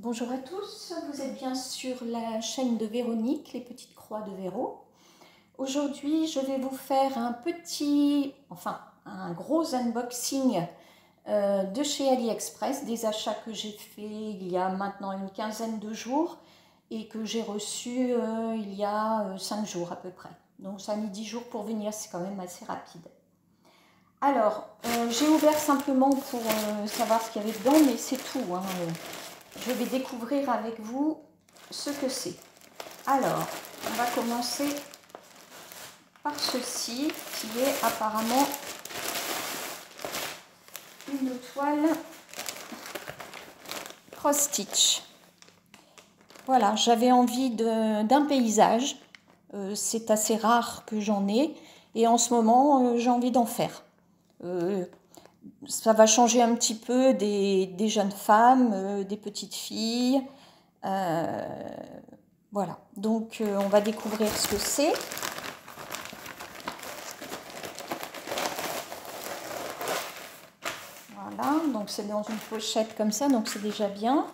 Bonjour à tous, vous êtes bien sur la chaîne de Véronique, les petites croix de Véro. Aujourd'hui, je vais vous faire un gros unboxing de chez AliExpress, des achats que j'ai fait il y a maintenant une quinzaine de jours et que j'ai reçus il y a 5 jours à peu près. Donc ça a mis 10 jours pour venir, c'est quand même assez rapide. Alors, j'ai ouvert simplement pour savoir ce qu'il y avait dedans, mais c'est tout, hein. Je vais découvrir avec vous ce que c'est. Alors, on va commencer par ceci, qui est apparemment une toile cross-stitch. Voilà, j'avais envie d'un paysage. C'est assez rare que j'en ai. Et en ce moment, j'ai envie d'en faire. Ça va changer un petit peu des jeunes femmes, des petites filles. Voilà, donc on va découvrir ce que c'est. Voilà, donc c'est dans une pochette comme ça, donc c'est déjà bien.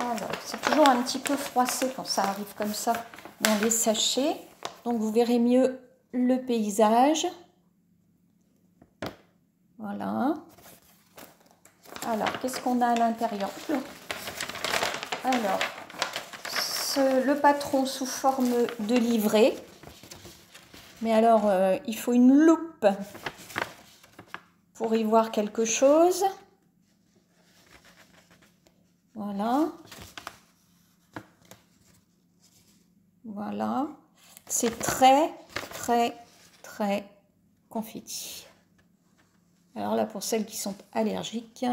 Alors, c'est toujours un petit peu froissé quand ça arrive comme ça dans les sachets. Donc vous verrez mieux le paysage. Voilà. Alors, qu'est-ce qu'on a à l'intérieur? Alors, le patron sous forme de livret. Mais alors, il faut une loupe pour y voir quelque chose. Voilà. Voilà. C'est très, très, très confetti. Alors là, pour celles qui sont allergiques,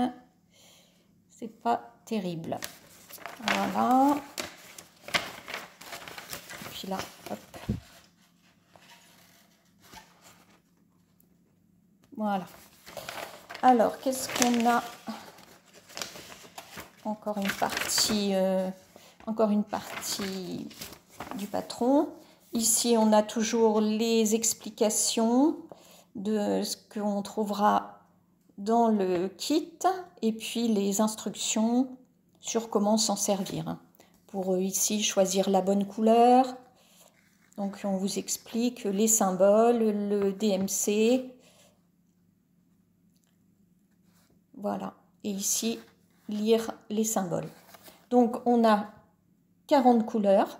c'est pas terrible. Voilà. Et puis là, hop. Voilà. Alors, qu'est-ce qu'on a? Encore une partie du patron. Ici, on a toujours les explications de ce qu'on trouvera dans le kit et puis les instructions sur comment s'en servir. Pour ici, choisir la bonne couleur. Donc, on vous explique les symboles, le DMC. Voilà. Et ici, lire les symboles. Donc, on a 40 couleurs.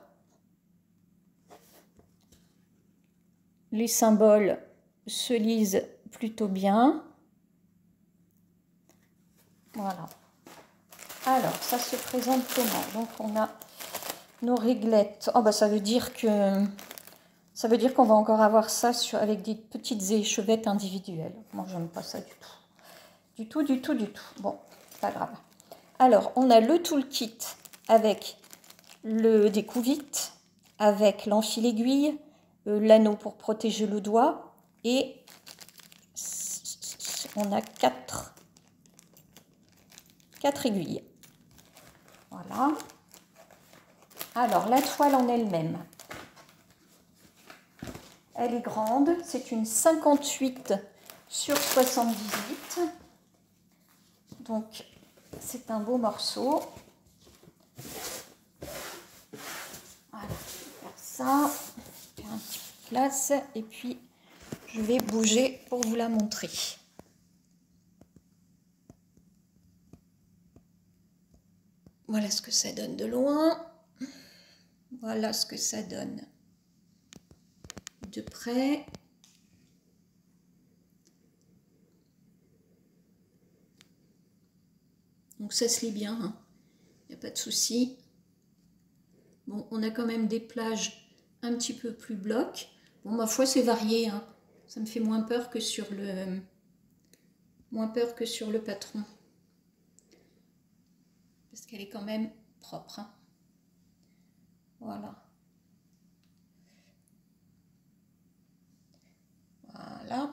Les symboles se lisent plutôt bien. Voilà. Alors, ça se présente comment? Donc, on a nos réglettes. Oh, bah, ça veut dire qu'on va encore avoir ça avec des petites échevettes individuelles. Moi, j'aime pas ça du tout. Du tout. Bon, c'est pas grave. Alors, on a le toolkit avec le découvite, avec l'enfil aiguille, l'anneau pour protéger le doigt et on a 4 aiguilles. Voilà. Alors, la toile en elle-même, elle est grande. C'est une 58 sur 78. Donc, c'est un beau morceau. Voilà, faire ça, faire un petit peu de place et puis je vais bouger pour vous la montrer. Voilà ce que ça donne de loin. Voilà ce que ça donne de près. Donc ça se lit bien, hein. Il n'y a pas de souci. Bon, on a quand même des plages un petit peu plus blocs. Bon, ma foi, c'est varié, hein. Ça me fait moins peur que sur le patron. Parce qu'elle est quand même propre, hein. Voilà. Voilà.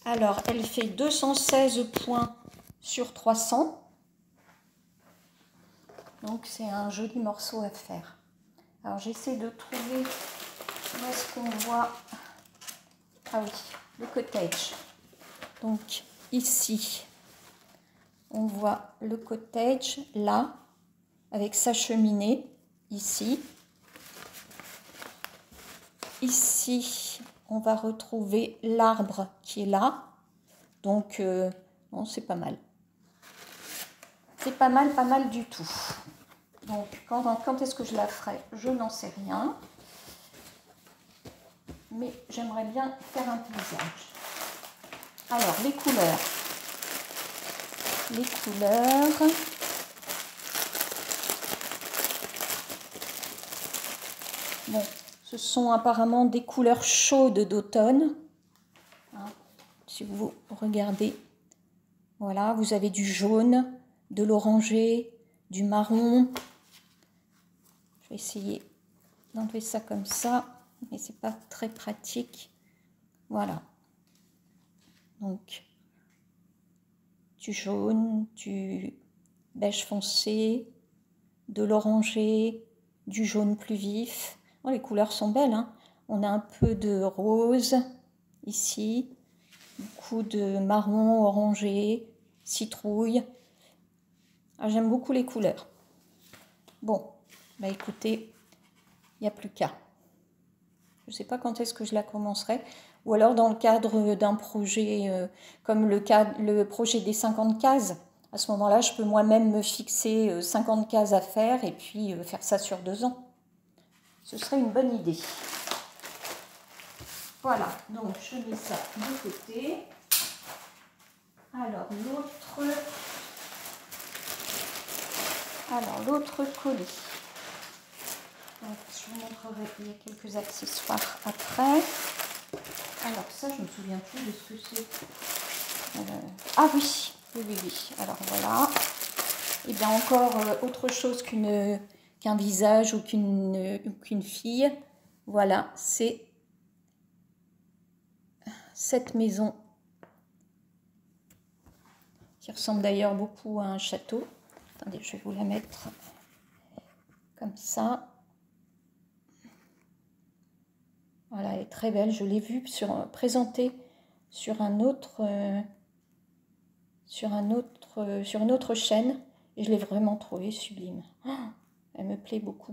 Alors, elle fait 216 points sur 300. Donc, c'est un joli morceau à faire. Alors, j'essaie de trouver où est-ce qu'on voit... Ah oui, le cottage. Donc, ici, on voit le cottage, là, avec sa cheminée, ici. Ici, on va retrouver l'arbre qui est là. Donc, bon, c'est pas mal. C'est pas mal du tout. Donc, quand est-ce que je la ferai? Je n'en sais rien. Mais j'aimerais bien faire un paysage. Alors, les couleurs. Les couleurs. Bon, ce sont apparemment des couleurs chaudes d'automne. Hein, si vous regardez, voilà, vous avez du jaune, de l'orangé, du marron. Je vais essayer d'enlever ça comme ça, mais c'est pas très pratique. Voilà. Donc, du jaune, du beige foncé, de l'orangé, du jaune plus vif. Oh, les couleurs sont belles, hein. On a un peu de rose ici, beaucoup de marron, orangé, citrouille. Ah, j'aime beaucoup les couleurs. Bon, bah écoutez, il n'y a plus qu'à. Je ne sais pas quand est-ce que je la commencerai. Ou alors dans le cadre d'un projet comme le projet des 50 cases. À ce moment-là, je peux moi-même me fixer 50 cases à faire et puis faire ça sur 2 ans. Ce serait une bonne idée. Voilà, donc je mets ça de côté. Alors l'autre colis. Donc, je vous montrerai, il y a quelques accessoires après. Alors ça, je ne me souviens plus de ce que c'est. Ah oui. Alors voilà. Et bien encore autre chose qu'un visage ou qu'une fille. Voilà, c'est cette maison qui ressemble d'ailleurs beaucoup à un château. Attendez, je vais vous la mettre comme ça. Voilà, elle est très belle. Je l'ai vue présentée sur une autre chaîne et je l'ai vraiment trouvée sublime. Oh, elle me plaît beaucoup.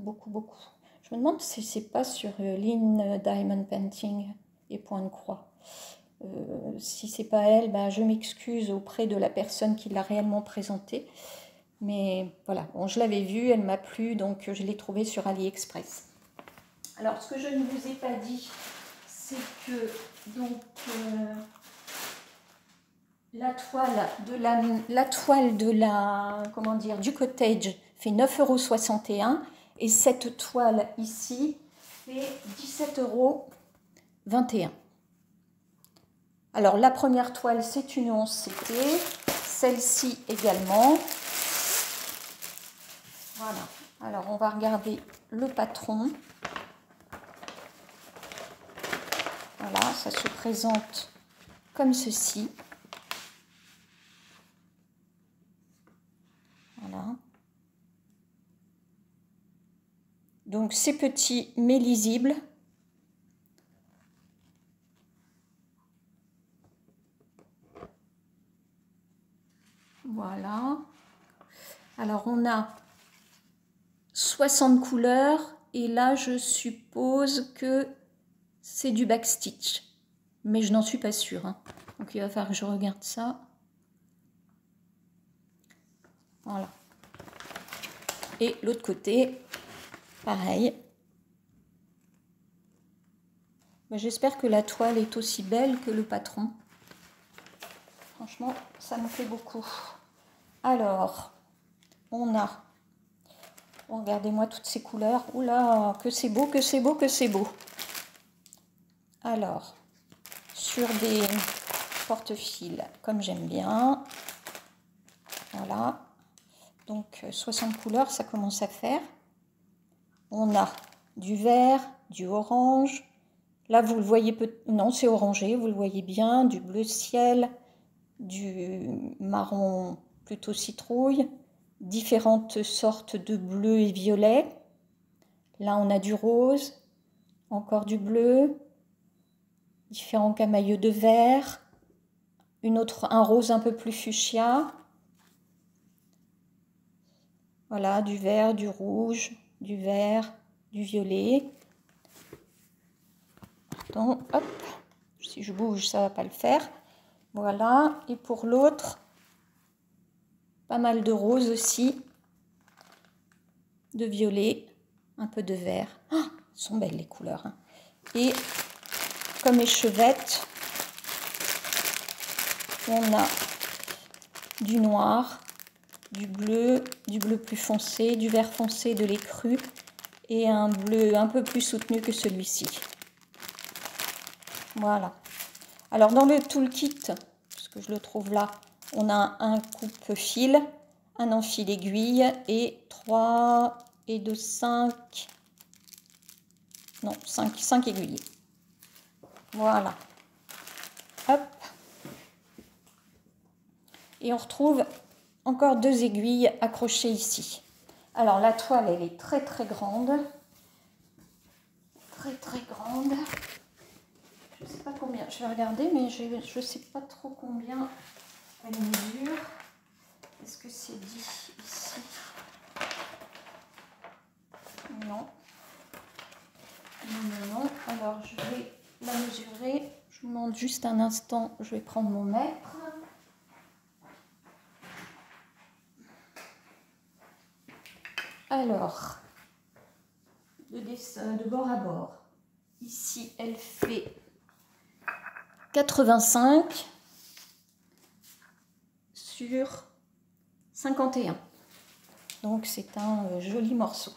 Je me demande si c'est pas sur Lynn Diamond Painting et Point de Croix. Si c'est pas elle, ben, je m'excuse auprès de la personne qui l'a réellement présentée. Mais voilà, bon, je l'avais vue, elle m'a plu, donc je l'ai trouvée sur AliExpress. Alors, ce que je ne vous ai pas dit, c'est que donc la toile du cottage fait 9,61 € et cette toile ici fait 17,21 €. Alors, la première toile, c'est une 11 CT, celle-ci également. Voilà. Alors, on va regarder le patron. Voilà, ça se présente comme ceci. Voilà. Donc, c'est petit mais lisible. Voilà. Alors, on a 60 couleurs et là, je suppose que c'est du backstitch. Mais je n'en suis pas sûre. Hein. Donc, il va falloir que je regarde ça. Voilà. Et l'autre côté, pareil. J'espère que la toile est aussi belle que le patron. Franchement, ça me plaît beaucoup. Alors, on a... Oh, regardez-moi toutes ces couleurs. Oula, que c'est beau. Alors, sur des porte-fils, comme j'aime bien. Voilà. Donc, 60 couleurs, ça commence à faire. On a du vert, du orange. Là, vous le voyez non, c'est orangé, vous le voyez bien. Du bleu ciel, du marron plutôt citrouille. Différentes sortes de bleu et violet. Là, on a du rose, encore du bleu, différents camailleux de vert, un rose un peu plus fuchsia. Voilà, du vert, du rouge, du vert, du violet. Attends, hop, si je bouge, ça ne va pas le faire. Voilà, et pour l'autre, pas mal de rose aussi, de violet, un peu de vert. Oh, elles sont belles les couleurs, hein. Et comme échevette, on a du noir, du bleu plus foncé, du vert foncé, de l'écru et un bleu un peu plus soutenu que celui-ci. Voilà. Alors dans le toolkit, parce que je le trouve là, on a un coupe-fil, un enfil aiguille et 3 et 2, 5, non 5 aiguilles. Voilà. Hop. Et on retrouve encore 2 aiguilles accrochées ici. Alors la toile, elle est très très grande. Très très grande. Je ne sais pas combien, je vais regarder, mais je ne sais pas trop combien elle mesure. Est-ce que c'est dit ici? Non. Non. Alors je vais la mesurer. Je vous demande juste un instant, je vais prendre mon mètre. Alors, de bord à bord. Ici, elle fait 85 sur 51. Donc, c'est un joli morceau.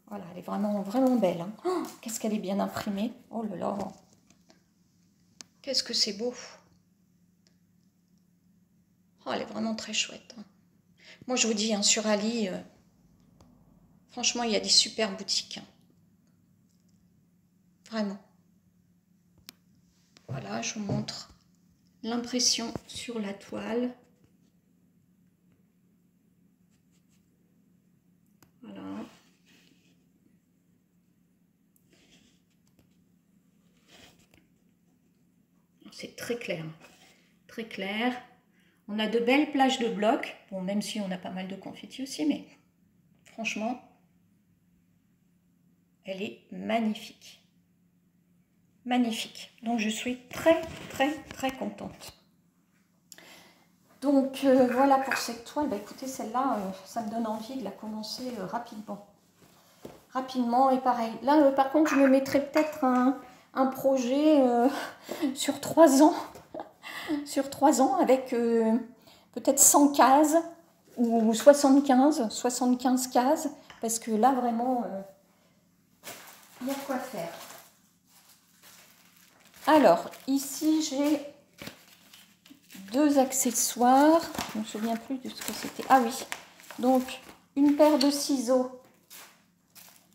Voilà, elle est vraiment, vraiment belle, hein. Oh, qu'est-ce qu'elle est bien imprimée. Oh là là. Qu'est-ce que c'est beau. Oh, elle est vraiment très chouette, hein. Moi, je vous dis, hein, sur Ali, franchement, il y a des super boutiques, hein. Vraiment. Voilà, je vous montre l'impression sur la toile. Voilà. C'est très clair. Très clair. On a de belles plages de blocs. Bon, même si on a pas mal de confetti aussi, mais franchement, elle est magnifique. Magnifique. Donc, je suis très, très, très contente. Donc, voilà pour cette toile. Bah, écoutez, celle-là, ça me donne envie de la commencer rapidement. Rapidement, et pareil. Là, par contre, je me mettrai peut-être un projet sur 3 ans. Sur 3 ans, avec peut-être 100 cases ou 75 cases. Parce que là, vraiment, il y a quoi faire. Alors, ici, j'ai 2 accessoires. Je ne me souviens plus de ce que c'était. Ah oui, donc une paire de ciseaux,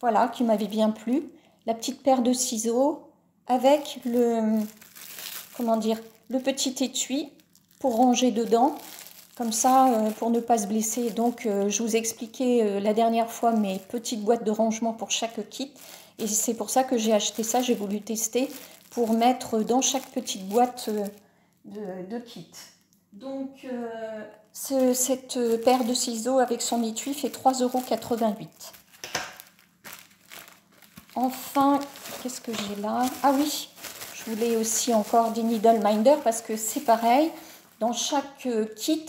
voilà, qui m'avait bien plu. La petite paire de ciseaux avec le, comment dire, le petit étui pour ranger dedans. Comme ça, pour ne pas se blesser. Donc, je vous ai expliqué la dernière fois mes petites boîtes de rangement pour chaque kit. Et c'est pour ça que j'ai acheté ça. J'ai voulu tester pour mettre dans chaque petite boîte de kit. Donc, cette paire de ciseaux avec son étui fait 3,88 €. Enfin, qu'est-ce que j'ai là? Ah oui, je voulais aussi encore des needle minders parce que c'est pareil. Dans chaque kit,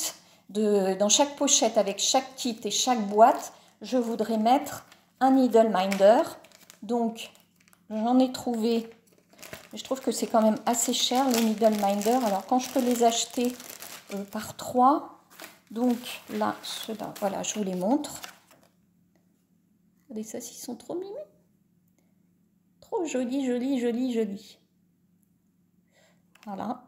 dans chaque pochette avec chaque kit et chaque boîte, je voudrais mettre un needle minder. Donc, j'en ai trouvé. Je trouve que c'est quand même assez cher, les needle minder. Alors, quand je peux les acheter par 3, donc là, ceux-là, voilà, je vous les montre. Regardez ça, ils sont trop mignons. Trop jolis, jolis, jolis, jolis. Voilà.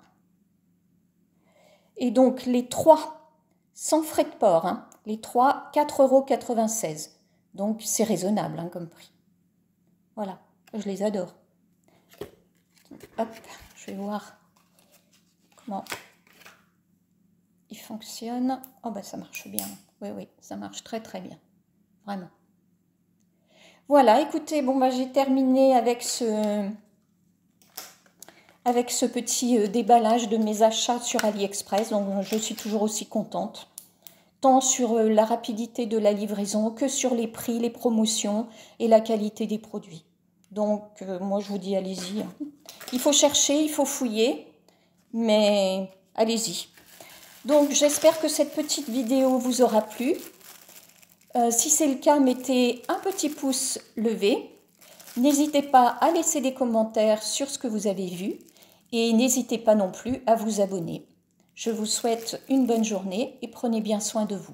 Et donc, les 3, sans frais de port, hein, les 3, 4,96 €. Donc, c'est raisonnable hein, comme prix. Voilà, je les adore. Hop, je vais voir comment il fonctionne. Oh, bah ça marche bien. Oui, oui, ça marche très, très bien. Vraiment. Voilà, écoutez, bon, bah j'ai terminé avec ce petit déballage de mes achats sur AliExpress. Donc, je suis toujours aussi contente. tant sur la rapidité de la livraison que sur les prix, les promotions et la qualité des produits. Donc, moi, je vous dis, allez-y. Il faut chercher, il faut fouiller, mais allez-y. Donc, j'espère que cette petite vidéo vous aura plu. Si c'est le cas, mettez un petit pouce levé. N'hésitez pas à laisser des commentaires sur ce que vous avez vu et n'hésitez pas non plus à vous abonner. Je vous souhaite une bonne journée et prenez bien soin de vous.